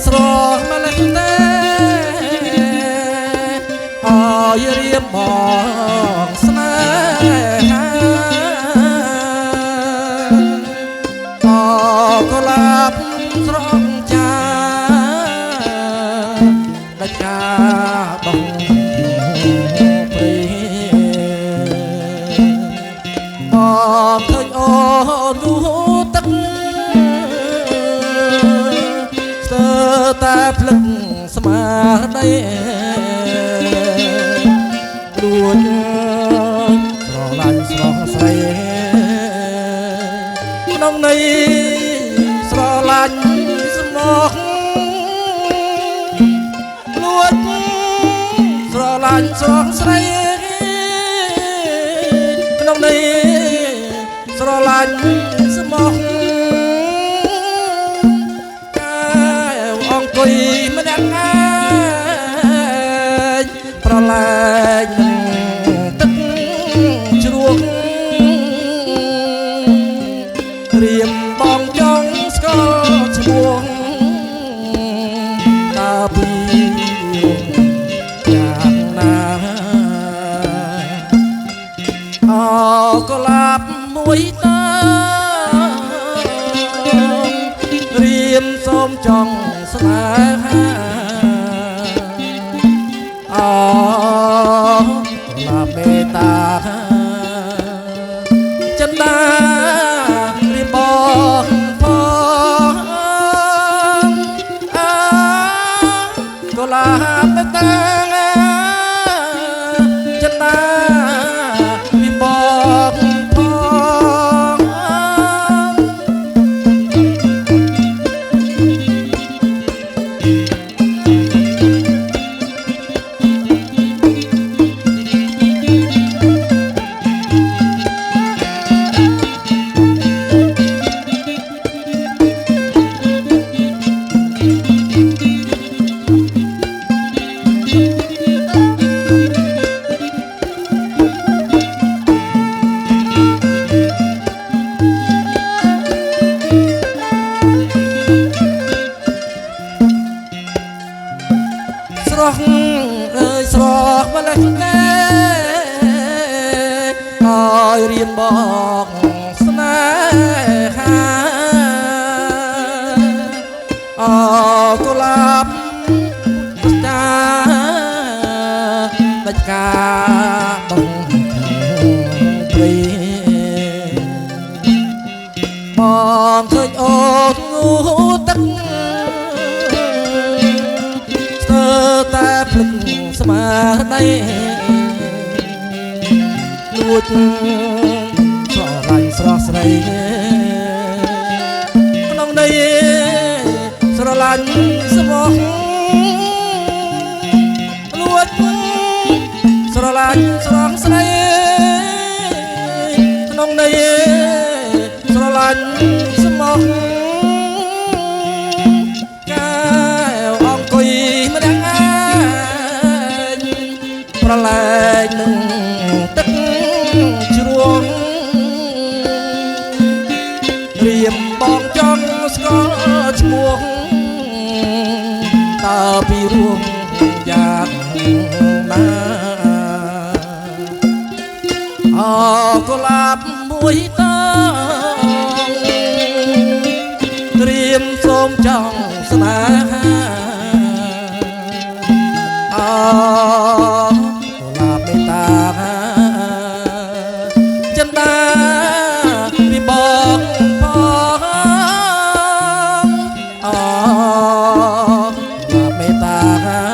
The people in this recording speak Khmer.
ស្រស់ម្លេះទេអយរៀមបងស្នេហាអកុលាបស្រស់ចាដាច់កាបងព្រីបងឃើញអូននោះទឹកស្ទើរតែភ្លឹកស្មារតីលួចស្រឡាញ់ស្រស់ស្រីក្នុងន័យស្រឡាញ់ស្មោះលួចស្រឡាញ់ស្រស់ស្រីក្នុងន័យស្រឡាញ់ស្មោះអង្គុយម្នាក់ឯងប្រឡែងទឹកជ្រោះរៀមបងចង់ស្គាល់ឈ្មោះតាពីយ៉ាងណាអកុលាបមួយតារៀមសូមចង់ស្នេហាអកុលាបមេត្តាចិន្តារៀមបងផងអកុលាបមេត្តាចិន្តារៀមបងស្រស់អើយស្រស់ម្លេះទេឲ្យរៀនបងស្នេហាអកុលាបតាដាច់ការបងព្រីបងឃើញអូនងូទឹកតែភ្លឹកស្មារតីលួចស្រឡាញ់ស្រស់ស្រីក្នុងន័យស្រឡាញ់ស្មោះលួចស្រឡាញ់ស្រស់ស្រីក្នុងន័យស្រឡាញ់ស្មោះប្រឡែងនឹងទឹកជ្រោះរៀមបងចង់ស្គាល់ឈ្មោះតើពីរួមយ៉ាងណាអកុលាបមួយតារៀមសូមចង់ស្នេហាអចិន្តាពីបងផងអមេត្តា